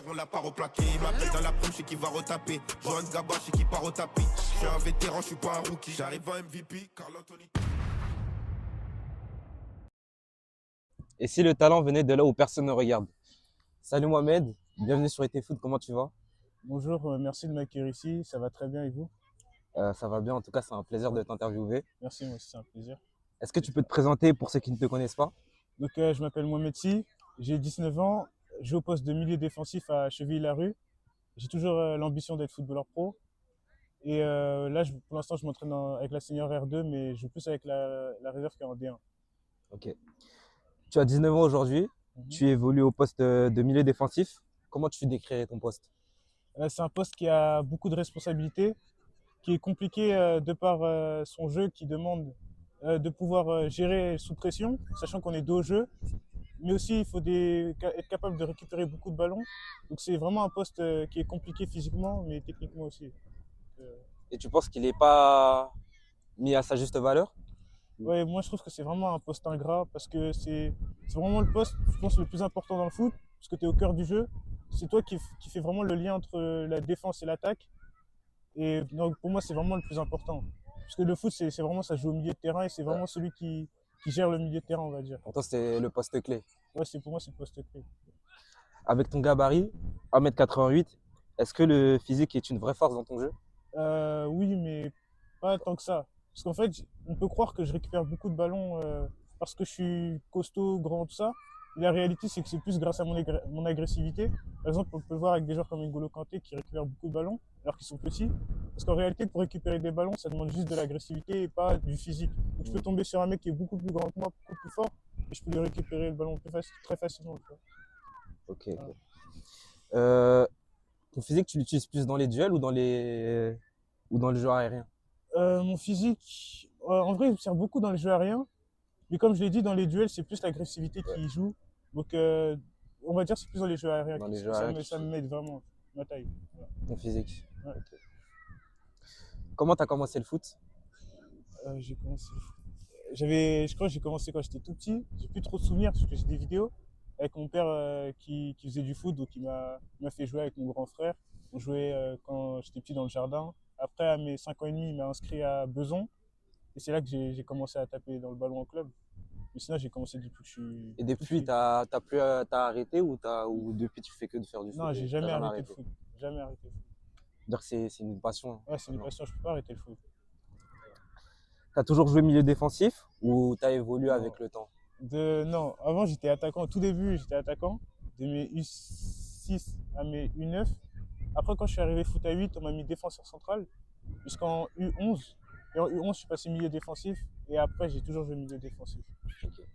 on l'a pas replaqué. Il m'appelle dans la prime, je sais qu'il va retaper. Johan Gaba, je sais qu'il part au tapis. Je suis un vétéran, je suis pas un rookie. J'arrive en MVP, Carl Anthony. Et si le talent venait de là où personne ne regarde? Salut Mohamed, bienvenue sur ET Foot, comment tu vas? Bonjour, merci de m'accueillir ici, ça va très bien et vous? Ça va bien, en tout cas c'est un plaisir de t'interviewer. Merci, moi aussi c'est un plaisir. Est-ce que tu peux te présenter pour ceux qui ne te connaissent pas? Donc je m'appelle Mohamed Sy, j'ai 19 ans, je joue au poste de milieu défensif à Cheville-la-Rue. J'ai toujours l'ambition d'être footballeur pro. Et là, pour l'instant, je m'entraîne avec la senior R2, mais je joue plus avec la réserve qui est en D1. Ok. Tu as 19 ans aujourd'hui, tu évolues au poste de milieu défensif. Comment tu décrirais ton poste? C'est un poste qui a beaucoup de responsabilités, qui est compliqué de par son jeu qui demande de pouvoir gérer sous pression, sachant qu'on est dos au jeu. Mais aussi, il faut être capable de récupérer beaucoup de ballons. Donc c'est vraiment un poste qui est compliqué physiquement, mais techniquement aussi. Et tu penses qu'il n'est pas mis à sa juste valeur? Ouais, moi je trouve que c'est vraiment un poste ingrat parce que c'est vraiment le poste, je pense, le plus important dans le foot, parce que tu es au cœur du jeu. C'est toi qui fais vraiment le lien entre la défense et l'attaque. Et donc pour moi, c'est vraiment le plus important. Parce que le foot, c'est vraiment, ça joue au milieu de terrain et c'est vraiment celui qui gère le milieu de terrain, on va dire. Pour toi, c'est le poste clé. Ouais, pour moi, c'est le poste clé. Avec ton gabarit, 1m88, est-ce que le physique est une vraie force dans ton jeu? Oui, mais pas tant que ça. Parce qu'en fait, on peut croire que je récupère beaucoup de ballons parce que je suis costaud, grand, tout ça. Et la réalité, c'est que c'est plus grâce à mon agressivité. Par exemple, on peut le voir avec des joueurs comme N'Golo Kanté qui récupèrent beaucoup de ballons alors qu'ils sont petits. Parce qu'en réalité, pour récupérer des ballons, ça demande juste de l'agressivité et pas du physique. Donc je peux tomber sur un mec qui est beaucoup plus grand que moi, beaucoup plus fort, et je peux lui récupérer le ballon très facilement. Ok. Euh, ton physique, tu l'utilises plus dans les duels ou dans le jeu aérien? Mon physique, en vrai, il me sert beaucoup dans les jeux aériens. Mais comme je l'ai dit, dans les duels, c'est plus l'agressivité qui joue. Donc, on va dire que c'est plus dans les jeux aériens. Dans les jeux aériens Ça me m'aide vraiment, ma taille. Voilà. Ton physique. Ouais. Ok. Comment tu as commencé le foot? J'ai commencé. Je crois que j'ai commencé quand j'étais tout petit. J'ai plus trop de souvenirs parce que j'ai des vidéos avec mon père qui faisait du foot, donc il m'a fait jouer avec mon grand frère. On jouait quand j'étais petit dans le jardin. Après, à mes 5 ans et demi, il m'a inscrit à Besançon. Et c'est là que j'ai commencé à taper dans le ballon en club. Mais sinon, j'ai commencé depuis que je suis. Et depuis, t'as arrêté ou depuis tu fais que de faire du foot? Non, j'ai jamais arrêté le foot. Jamais arrêté le foot. Donc c'est une passion. Ouais, c'est une passion, je peux pas arrêter le foot. T'as toujours joué milieu défensif ou t'as évolué avec le temps? Non, avant j'étais attaquant. Au tout début, j'étais attaquant. De mes U6 à mes U9. Après, quand je suis arrivé foot à 8, on m'a mis défenseur central. Jusqu'en U11. Et en U11, je suis passé milieu défensif. Et après, j'ai toujours joué milieu défensif. Okay.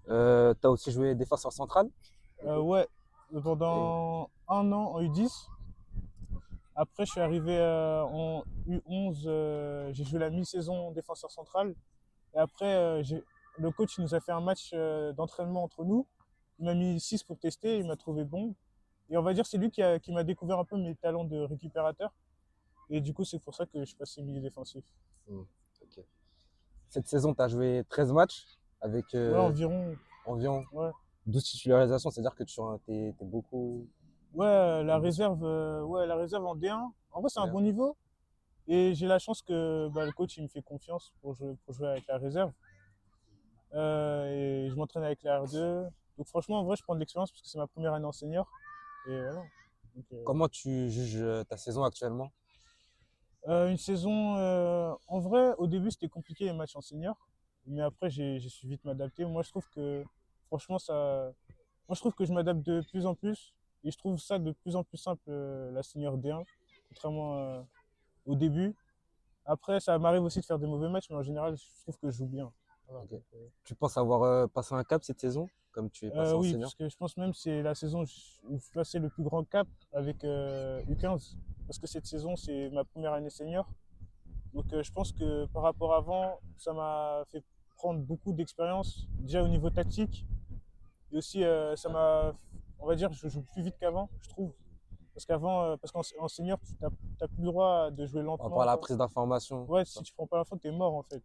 T'as aussi joué défenseur central? Ouais, pendant un an en U10. Après, je suis arrivé en U11, j'ai joué la mi-saison défenseur central. Et après, le coach nous a fait un match d'entraînement entre nous. Il m'a mis 6 pour tester, il m'a trouvé bon. Et on va dire c'est lui qui m'a découvert un peu mes talents de récupérateur. Et du coup, c'est pour ça que je suis passé milieu défensif. Okay. Cette saison, tu as joué 13 matchs avec ouais, environ 12 titularisations, c'est-à-dire que tu es beaucoup. Ouais, la réserve en D1. En vrai, c'est un bon niveau. Et j'ai la chance que le coach il me fait confiance pour jouer avec la réserve. Et je m'entraîne avec la R2. Donc franchement, en vrai, je prends de l'expérience parce que c'est ma première année en senior. Et voilà. Donc, comment tu juges ta saison actuellement? Une saison, en vrai, au début, c'était compliqué les matchs en senior. Mais après, j'ai su vite m'adapter. Moi, je trouve que, franchement, moi, je trouve que je m'adapte de plus en plus. Et je trouve ça de plus en plus simple, la senior D1, contrairement au début. Après, ça m'arrive aussi de faire des mauvais matchs, mais en général, je trouve que je joue bien. Voilà. Okay. Tu penses avoir passé un cap cette saison, comme tu es passé en oui, senior? parce que je pense même que c'est la saison où je passais le plus grand cap avec U15. Parce que cette saison, c'est ma première année senior. Donc je pense que par rapport à avant, ça m'a fait prendre beaucoup d'expérience, déjà au niveau tactique. Et aussi, on va dire, je joue plus vite qu'avant, je trouve. Parce qu'avant, parce qu'en senior, tu n'as plus le droit de jouer lentement. Par rapport à la prise d'information. Ouais, si tu prends pas la faute, tu es mort en fait.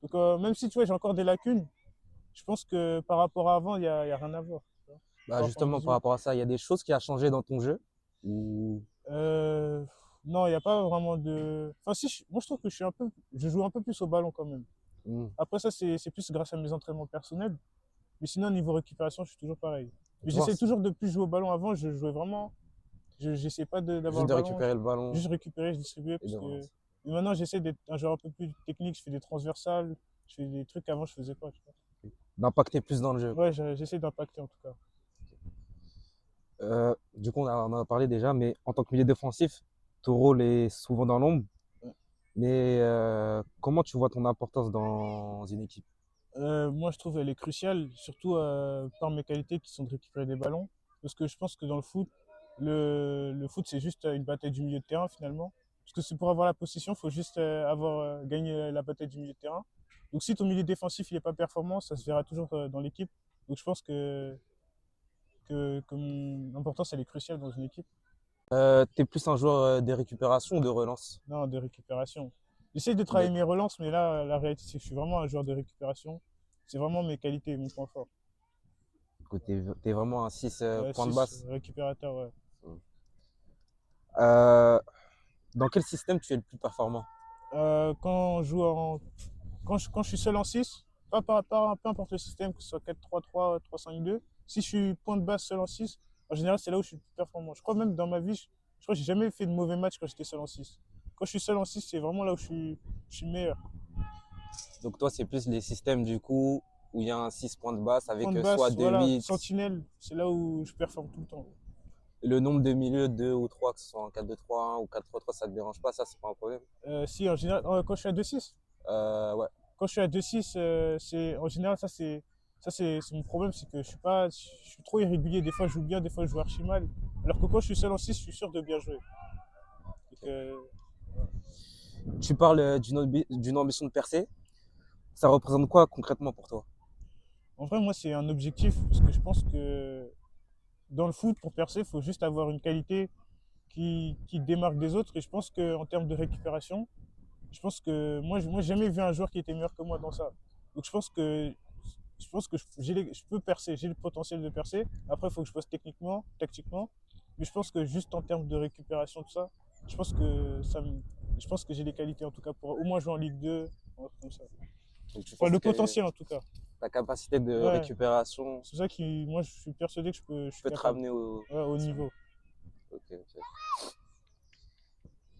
Donc même si tu vois, j'ai encore des lacunes, je pense que par rapport à avant, il y a rien à voir. Bah, par rapport en justement, par visio. rapport à ça, il y a des choses qui a changé dans ton jeu? Ou... Euh, non, il n'y a pas vraiment de. Enfin, si, moi je trouve que je joue un peu plus au ballon quand même. Hmm. Après, ça, c'est plus grâce à mes entraînements personnels. Mais sinon, niveau récupération, je suis toujours pareil. Mais Tu vois, j'essaie toujours de plus jouer au ballon. Avant, je jouais vraiment. J'essaie pas d'avoir juste le de ballon, récupérer le ballon juste récupérer, je distribuais. et de Parce que... relancer. Mais maintenant, j'essaie d'être un joueur un peu plus technique. Je fais des transversales, je fais des trucs qu'avant, je faisais pas. Tu D'impacter plus dans le jeu, vois. quoi. Ouais, j'essaie d'impacter en tout cas. Du coup, on en a parlé déjà, mais en tant que milieu défensif, ton rôle est souvent dans l'ombre. Ouais. Mais comment tu vois ton importance dans une équipe? Moi, je trouve qu'elle est cruciale, surtout par mes qualités qui sont de récupérer des ballons. Parce que je pense que dans le foot, le foot, c'est juste une bataille du milieu de terrain finalement. Parce que c'est pour avoir la possession, il faut juste avoir gagné la bataille du milieu de terrain. Donc si ton milieu défensif il n'est pas performant, ça se verra toujours dans l'équipe. Donc je pense que mon importance, elle est cruciale dans une équipe. Tu es plus un joueur des récupérations ou de relance? Non, de récupération. J'essaie de travailler Des... mes relances, mais là, la réalité, c'est que je suis vraiment un joueur de récupération. C'est vraiment mes qualités et mon point fort. Tu es vraiment un 6 points de 6 basse. récupérateur, ouais. Euh, dans quel système tu es le plus performant? Quand je joue quand je suis seul en 6, peu importe le système, que ce soit 4-3-3, 3-5-2, si je suis point de base seul en 6, en général, c'est là où je suis le plus performant. Je crois même dans ma vie, je crois que j'ai jamais fait de mauvais match quand j'étais seul en 6. Quand je suis seul en 6, c'est vraiment là où je suis le meilleur. Donc toi, c'est plus les systèmes du coup où il y a un 6 points de basse Point avec de soit basse, deux voilà, 8 sentinelle, c'est là où je performe tout le temps. le nombre de milieux, 2 ou 3 que ce soit en 4-2-3-1 ou 4-3-3, ça te dérange pas, ça, c'est pas un problème. Si, en général, quand je suis à 2-6, Ouais, quand je suis à 2-6, en général, c'est mon problème, c'est que je suis trop irrégulier. Des fois, je joue bien, des fois, je joue archi mal. Alors que quand je suis seul en 6, je suis sûr de bien jouer. Donc, tu parles d'une ambition de percer. Ça représente quoi concrètement pour toi? en vrai, moi, c'est un objectif parce que je pense que dans le foot, pour percer, il faut juste avoir une qualité qui démarque des autres. Et je pense qu'en termes de récupération, je pense que moi, j'ai jamais vu un joueur qui était meilleur que moi dans ça. Donc, je pense que je peux percer, j'ai le potentiel de percer. Après, il faut que je bosse techniquement, tactiquement. Mais je pense que juste en termes de récupération, tout ça, je pense que je pense que j'ai les qualités en tout cas pour au moins jouer en Ligue 2, un truc comme ça. Donc tu Enfin, penses le que potentiel en tout cas. ta capacité de Ouais, récupération c'est ça qui, moi, je suis persuadé que je suis peut te capable. ramener au... Ouais, au niveau. Ok, ok.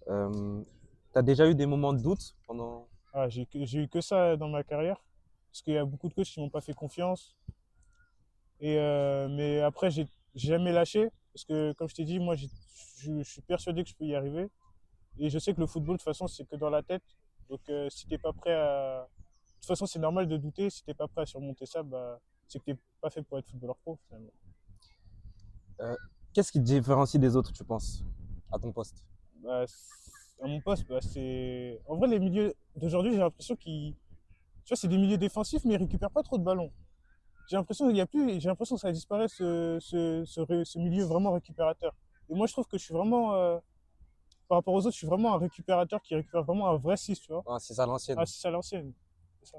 Euh, T'as déjà eu des moments de doute pendant... Ah, j'ai eu que ça dans ma carrière. Parce qu'il y a beaucoup de coachs qui m'ont pas fait confiance. Mais après, j'ai jamais lâché. Parce que, comme je t'ai dit, moi, je suis persuadé que je peux y arriver. Et je sais que le football, de toute façon, c'est que dans la tête. Donc, si t'es pas prêt à. De toute façon, c'est normal de douter. Si t'es pas prêt à surmonter ça, bah, c'est que t'es pas fait pour être footballeur pro, finalement. Euh, Qu'est-ce qui te différencie des autres, tu penses, à ton poste? Bah, à mon poste, bah, c'est. En vrai, les milieux d'aujourd'hui, j'ai l'impression qu'ils. Tu vois, c'est des milieux défensifs, mais ils récupèrent pas trop de ballons. J'ai l'impression que ça disparaît ce milieu vraiment récupérateur. Et moi, je trouve que je suis vraiment, par rapport aux autres, je suis vraiment un récupérateur qui récupère vraiment un vrai 6, tu vois. Ah, c'est ça Ah, l'ancienne. 6 à l'ancienne. C'est ça.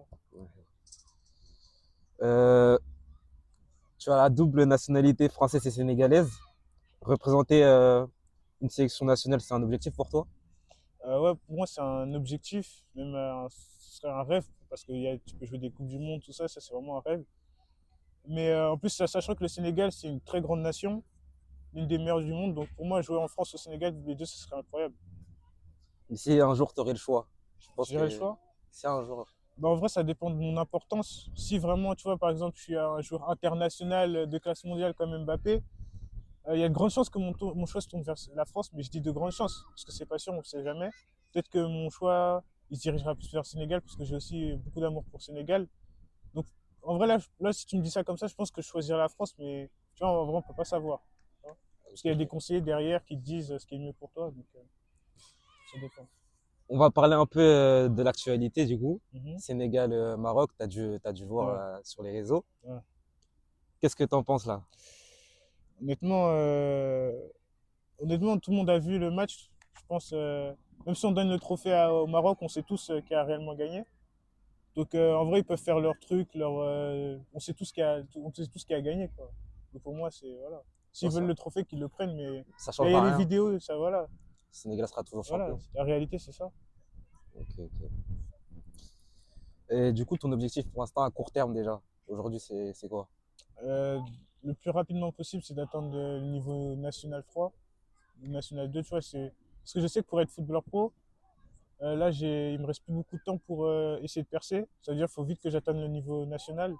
Euh, Tu as la double nationalité française et sénégalaise. Représenter une sélection nationale, c'est un objectif pour toi? Ouais, pour moi, c'est un objectif, même ce serait un rêve, parce que tu peux jouer des Coupes du Monde, tout ça, ça c'est vraiment un rêve. Mais en plus, sachant que le Sénégal, c'est une très grande nation, l'une des meilleures du monde, donc pour moi, jouer en France ou au Sénégal, les deux, ce serait incroyable. Mais si un jour tu aurais le choix, je pense J'irais le que choix. si un jour. Bah, en vrai, ça dépend de mon importance. Si vraiment, tu vois, par exemple, je suis un joueur international de classe mondiale comme Mbappé, il y a de grandes chances que mon choix se tourne vers la France, mais je dis de grandes chances, parce que c'est pas sûr, on ne sait jamais. Peut-être que mon choix, il se dirigera plus vers le Sénégal, parce que j'ai aussi beaucoup d'amour pour le Sénégal. Donc, en vrai, là, si tu me dis ça comme ça, je pense que je choisirais la France, mais tu vois, en vrai, on peut pas savoir. Tu vois. Parce qu'il y a des conseillers derrière qui te disent ce qui est mieux pour toi, donc ça dépend. On va parler un peu de l'actualité du coup. Mhm. Sénégal-Maroc, t'as dû voir Ouais, sur les réseaux. ouais. Qu'est-ce que t'en penses là? Honnêtement, honnêtement, tout le monde a vu le match. Je pense, même si on donne le trophée au Maroc, on sait tous qui a réellement gagné. Donc en vrai, ils peuvent faire leur truc, on sait tous qui a gagné, quoi. Donc pour moi, c'est voilà. S'ils Bon, veulent le trophée, qu'ils le prennent, mais ça là, change il y a les rien. vidéos, ça voilà. Le Sénégal sera toujours Voilà, champion. la réalité, c'est ça. Ok, ok. Et du coup, ton objectif pour l'instant à court terme déjà, aujourd'hui, c'est quoi? Euh, le plus rapidement possible, c'est d'atteindre le niveau national 3, national 2, tu vois. Parce que je sais que pour être footballeur pro, là, il me reste plus beaucoup de temps pour essayer de percer. Ça veut dire qu'il faut vite que j'atteigne le niveau national.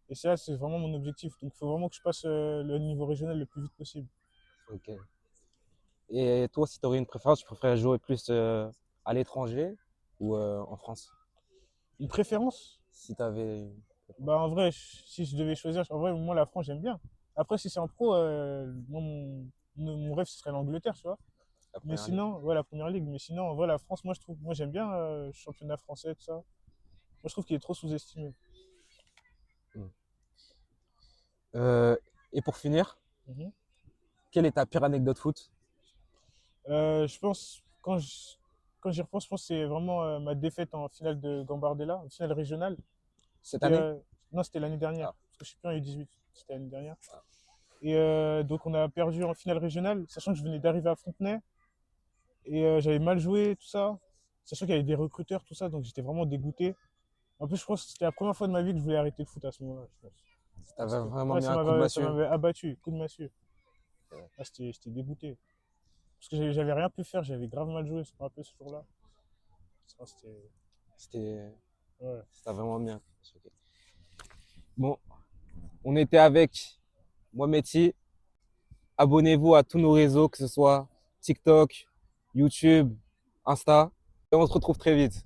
Et ça, c'est vraiment mon objectif. Donc, il faut vraiment que je passe le niveau régional le plus vite possible. Ok. Et toi, si tu aurais une préférence, tu préférais jouer plus à l'étranger ou en France? Une préférence? Si tu avais. Bah, en vrai, si je devais choisir, en vrai, moi, la France, j'aime bien. Après, si c'est en pro, moi, mon rêve, ce serait l'Angleterre, tu vois. La Mais première ligue. sinon, ouais, la première ligue. Mais sinon, en vrai, la France, moi, moi, j'aime bien le championnat français, tout ça. Moi, je trouve qu'il est trop sous-estimé. Hmm. Euh, et pour finir, Mhm. quelle est ta pire anecdote foot? Je pense, quand j'y repense, je pense que c'est vraiment ma défaite en finale de Gambardella, en finale régionale. Cette C'était, année? non, c'était l'année dernière, Ah, parce que je suis plus en U18, c'était l'année dernière. ah, Et donc, on a perdu en finale régionale, sachant que je venais d'arriver à Fontenay, et j'avais mal joué, tout ça, sachant qu'il y avait des recruteurs, tout ça, donc j'étais vraiment dégoûté. En plus, je pense que c'était la première fois de ma vie que je voulais arrêter le foot à ce moment-là, je pense. Parce t'avais que, vraiment ouais, mis un coup de ça massue. m'avait abattu, coup de massue. Ouais. Ah, j'étais dégoûté. Parce que j'avais rien pu faire, j'avais grave mal joué, je me rappelle ce jour-là. Ah, c'était. C'était Ouais. c'était vraiment bien. Ok. Bon, on était avec Mohamed Sy. Abonnez-vous à tous nos réseaux, que ce soit TikTok, YouTube, Insta. Et on se retrouve très vite.